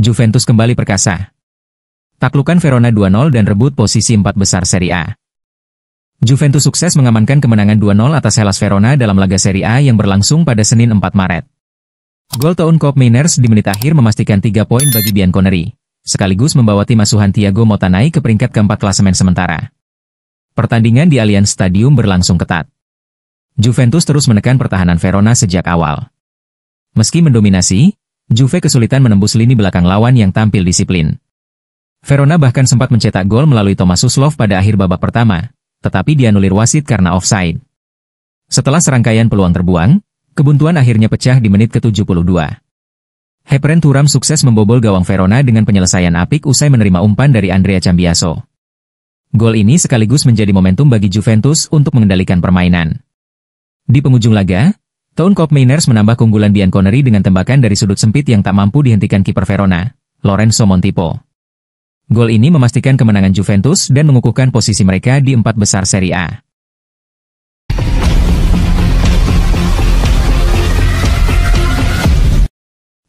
Juventus kembali perkasa. Taklukan Verona 2-0 dan rebut posisi 4 besar Serie A. Juventus sukses mengamankan kemenangan 2-0 atas Hellas Verona dalam laga Serie A yang berlangsung pada Senin 4 Maret. Gol Toun Koopmeiners di menit akhir memastikan 3 poin bagi Bianconeri, sekaligus membawa tim asuhan Thiago Motta naik ke peringkat keempat klasemen sementara. Pertandingan di Allianz Stadium berlangsung ketat. Juventus terus menekan pertahanan Verona sejak awal. Meski mendominasi, Juve kesulitan menembus lini belakang lawan yang tampil disiplin. Verona bahkan sempat mencetak gol melalui Tomas Suslov pada akhir babak pertama, tetapi dianulir wasit karena offside. Setelah serangkaian peluang terbuang, kebuntuan akhirnya pecah di menit ke-72. Hepren Thuram sukses membobol gawang Verona dengan penyelesaian apik usai menerima umpan dari Andrea Cambiaso. Gol ini sekaligus menjadi momentum bagi Juventus untuk mengendalikan permainan. Di penghujung laga, Toun Koopmeiners menambah keunggulan Bianconeri dengan tembakan dari sudut sempit yang tak mampu dihentikan kiper Verona, Lorenzo Montipo. Gol ini memastikan kemenangan Juventus dan mengukuhkan posisi mereka di 4 besar Serie A.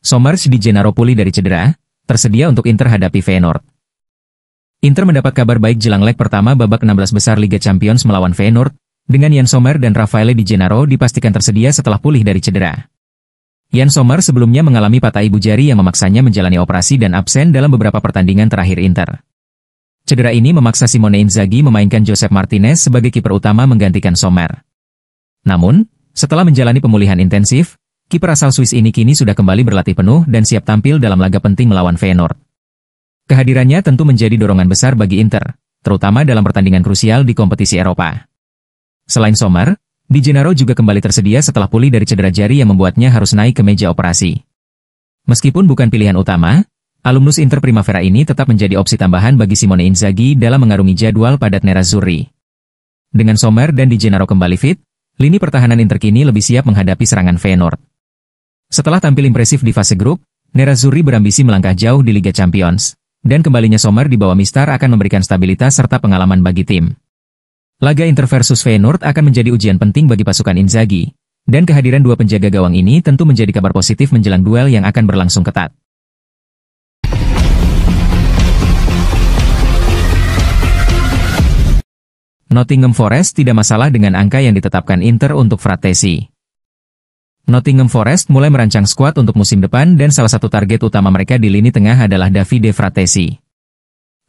Sommers di Gennaro pulih dari cedera, tersedia untuk Inter hadapi Feyenoord. Inter mendapat kabar baik jelang leg pertama babak 16 besar Liga Champions melawan Feyenoord, dengan Yann Sommer dan Raffaele Di Gennaro dipastikan tersedia setelah pulih dari cedera. Yann Sommer sebelumnya mengalami patah ibu jari yang memaksanya menjalani operasi dan absen dalam beberapa pertandingan terakhir Inter. Cedera ini memaksa Simone Inzaghi memainkan Josep Martinez sebagai kiper utama menggantikan Sommer. Namun, setelah menjalani pemulihan intensif, kiper asal Swiss ini kini sudah kembali berlatih penuh dan siap tampil dalam laga penting melawan Feyenoord. Kehadirannya tentu menjadi dorongan besar bagi Inter, terutama dalam pertandingan krusial di kompetisi Eropa. Selain Sommer, Di Gennaro juga kembali tersedia setelah pulih dari cedera jari yang membuatnya harus naik ke meja operasi. Meskipun bukan pilihan utama, alumnus Inter Primavera ini tetap menjadi opsi tambahan bagi Simone Inzaghi dalam mengarungi jadwal padat Nerazzurri. Dengan Sommer dan Di Gennaro kembali fit, lini pertahanan Inter kini lebih siap menghadapi serangan Feyenoord. Setelah tampil impresif di fase grup, Nerazzurri berambisi melangkah jauh di Liga Champions, dan kembalinya Sommer di bawah Mistar akan memberikan stabilitas serta pengalaman bagi tim. Laga Inter versus Feyenoord akan menjadi ujian penting bagi pasukan Inzaghi, dan kehadiran dua penjaga gawang ini tentu menjadi kabar positif menjelang duel yang akan berlangsung ketat. Nottingham Forest tidak masalah dengan angka yang ditetapkan Inter untuk Frattesi. Nottingham Forest mulai merancang skuad untuk musim depan dan salah satu target utama mereka di lini tengah adalah Davide Frattesi.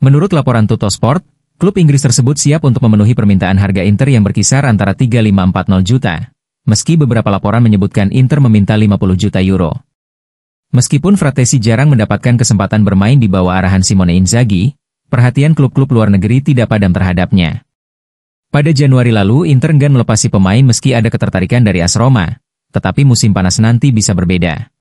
Menurut laporan Tuttosport, klub Inggris tersebut siap untuk memenuhi permintaan harga Inter yang berkisar antara 3,540 juta, meski beberapa laporan menyebutkan Inter meminta 50 juta euro. Meskipun Frattesi jarang mendapatkan kesempatan bermain di bawah arahan Simone Inzaghi, perhatian klub-klub luar negeri tidak padam terhadapnya. Pada Januari lalu Inter enggan melepasi pemain meski ada ketertarikan dari AS Roma, tetapi musim panas nanti bisa berbeda.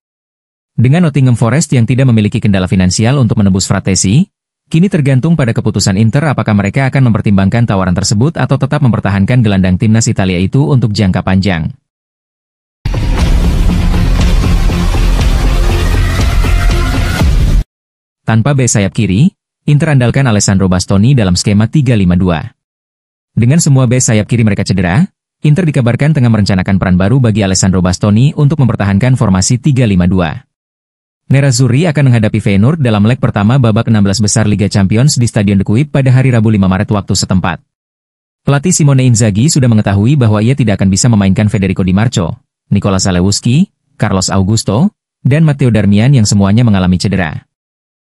Dengan Nottingham Forest yang tidak memiliki kendala finansial untuk menebus Frattesi, kini tergantung pada keputusan Inter apakah mereka akan mempertimbangkan tawaran tersebut atau tetap mempertahankan gelandang timnas Italia itu untuk jangka panjang. Tanpa bek sayap kiri, Inter andalkan Alessandro Bastoni dalam skema 3-5-2. Dengan semua bek sayap kiri mereka cedera, Inter dikabarkan tengah merencanakan peran baru bagi Alessandro Bastoni untuk mempertahankan formasi 3-5-2. Nerazzurri akan menghadapi Feyenoord dalam leg pertama babak 16 besar Liga Champions di Stadion De Kuip pada hari Rabu 5 Maret waktu setempat. Pelatih Simone Inzaghi sudah mengetahui bahwa ia tidak akan bisa memainkan Federico Di Marco, Nikola Zalewski, Carlos Augusto, dan Matteo Darmian yang semuanya mengalami cedera.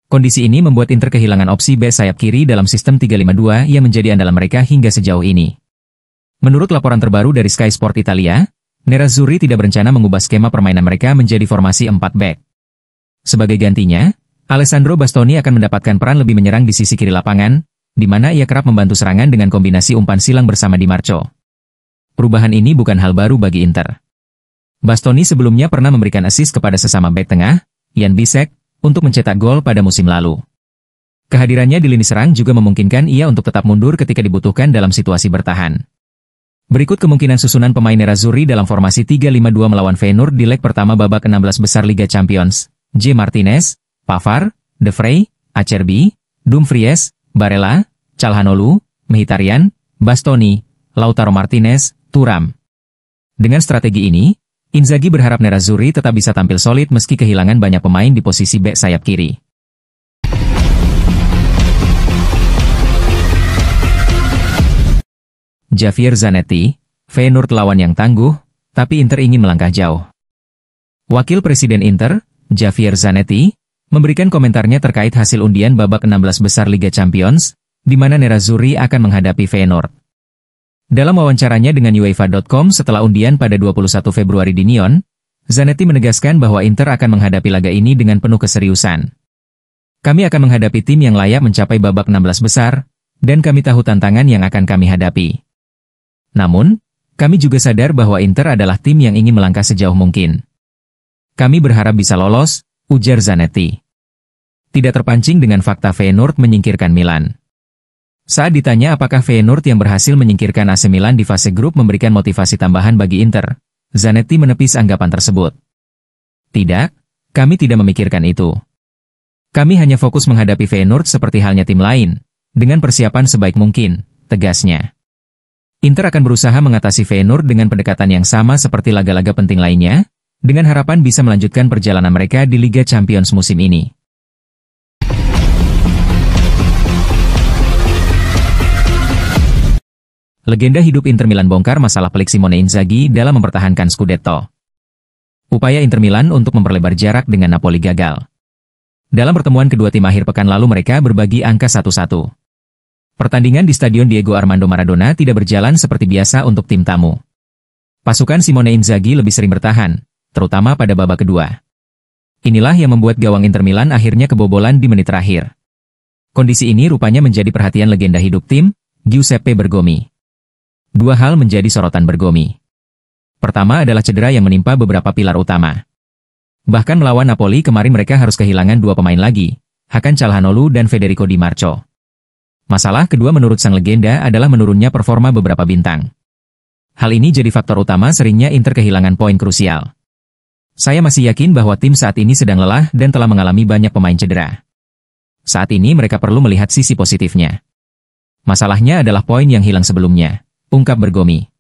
Kondisi ini membuat Inter kehilangan opsi bek sayap kiri dalam sistem 3-5-2 yang menjadi andalan mereka hingga sejauh ini. Menurut laporan terbaru dari Sky Sport Italia, Nerazzurri tidak berencana mengubah skema permainan mereka menjadi formasi 4 bek. Sebagai gantinya, Alessandro Bastoni akan mendapatkan peran lebih menyerang di sisi kiri lapangan, di mana ia kerap membantu serangan dengan kombinasi umpan silang bersama Di Marco. Perubahan ini bukan hal baru bagi Inter. Bastoni sebelumnya pernah memberikan assist kepada sesama bek tengah, Jan Bisek, untuk mencetak gol pada musim lalu. Kehadirannya di lini serang juga memungkinkan ia untuk tetap mundur ketika dibutuhkan dalam situasi bertahan. Berikut kemungkinan susunan pemain Nerazzurri dalam formasi 3-5-2 melawan Feyenoord di leg pertama babak 16 besar Liga Champions. J. Martinez, Pavard, De Vrij, Acerbi, Dumfries, Barella, Calhanoglu, Mkhitaryan, Bastoni, Lautaro Martinez, Thuram. Dengan strategi ini, Inzaghi berharap Nerazzurri tetap bisa tampil solid meski kehilangan banyak pemain di posisi bek sayap kiri. Javier Zanetti, Feyenoord lawan yang tangguh, tapi Inter ingin melangkah jauh. Wakil Presiden Inter, Javier Zanetti, memberikan komentarnya terkait hasil undian babak 16 besar Liga Champions, di mana Nerazzurri akan menghadapi Feyenoord. Dalam wawancaranya dengan UEFA.com setelah undian pada 21 Februari di Nyon, Zanetti menegaskan bahwa Inter akan menghadapi laga ini dengan penuh keseriusan. Kami akan menghadapi tim yang layak mencapai babak 16 besar, dan kami tahu tantangan yang akan kami hadapi. Namun, kami juga sadar bahwa Inter adalah tim yang ingin melangkah sejauh mungkin. Kami berharap bisa lolos, ujar Zanetti. Tidak terpancing dengan fakta Feyenoord menyingkirkan Milan. Saat ditanya apakah Feyenoord yang berhasil menyingkirkan AC Milan di fase grup memberikan motivasi tambahan bagi Inter, Zanetti menepis anggapan tersebut. Tidak, kami tidak memikirkan itu. Kami hanya fokus menghadapi Feyenoord seperti halnya tim lain, dengan persiapan sebaik mungkin, tegasnya. Inter akan berusaha mengatasi Feyenoord dengan pendekatan yang sama seperti laga-laga penting lainnya, dengan harapan bisa melanjutkan perjalanan mereka di Liga Champions musim ini. Legenda hidup Inter Milan bongkar masalah pelik Simone Inzaghi dalam mempertahankan Scudetto. Upaya Inter Milan untuk memperlebar jarak dengan Napoli gagal. Dalam pertemuan kedua tim akhir pekan lalu mereka berbagi angka 1-1. Pertandingan di Stadion Diego Armando Maradona tidak berjalan seperti biasa untuk tim tamu. Pasukan Simone Inzaghi lebih sering bertahan, terutama pada babak kedua. Inilah yang membuat gawang Inter Milan akhirnya kebobolan di menit terakhir. Kondisi ini rupanya menjadi perhatian legenda hidup tim, Giuseppe Bergomi. Dua hal menjadi sorotan Bergomi. Pertama adalah cedera yang menimpa beberapa pilar utama. Bahkan melawan Napoli kemarin mereka harus kehilangan dua pemain lagi, Hakan Calhanoglu dan Federico Di Marco. Masalah kedua menurut sang legenda adalah menurunnya performa beberapa bintang. Hal ini jadi faktor utama seringnya Inter kehilangan poin krusial. Saya masih yakin bahwa tim saat ini sedang lelah dan telah mengalami banyak pemain cedera. Saat ini mereka perlu melihat sisi positifnya. Masalahnya adalah poin yang hilang sebelumnya, ungkap Bergomi.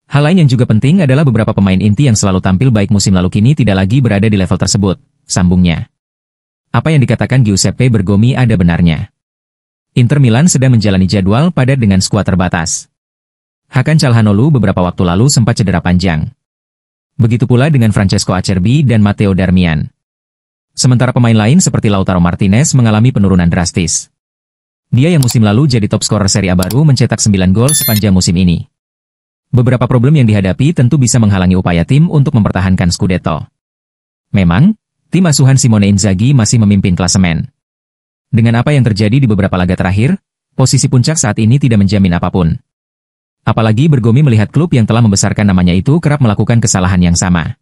Hal lain yang juga penting adalah beberapa pemain inti yang selalu tampil baik musim lalu kini tidak lagi berada di level tersebut, sambungnya. Apa yang dikatakan Giuseppe Bergomi ada benarnya. Inter Milan sedang menjalani jadwal padat dengan skuad terbatas. Hakan Calhanoglu beberapa waktu lalu sempat cedera panjang. Begitu pula dengan Francesco Acerbi dan Matteo Darmian. Sementara pemain lain seperti Lautaro Martinez mengalami penurunan drastis. Dia yang musim lalu jadi top scorer Serie A baru mencetak 9 gol sepanjang musim ini. Beberapa problem yang dihadapi tentu bisa menghalangi upaya tim untuk mempertahankan Scudetto. Memang, tim asuhan Simone Inzaghi masih memimpin klasemen. Dengan apa yang terjadi di beberapa laga terakhir, posisi puncak saat ini tidak menjamin apapun. Apalagi Bergomi melihat klub yang telah membesarkan namanya itu kerap melakukan kesalahan yang sama.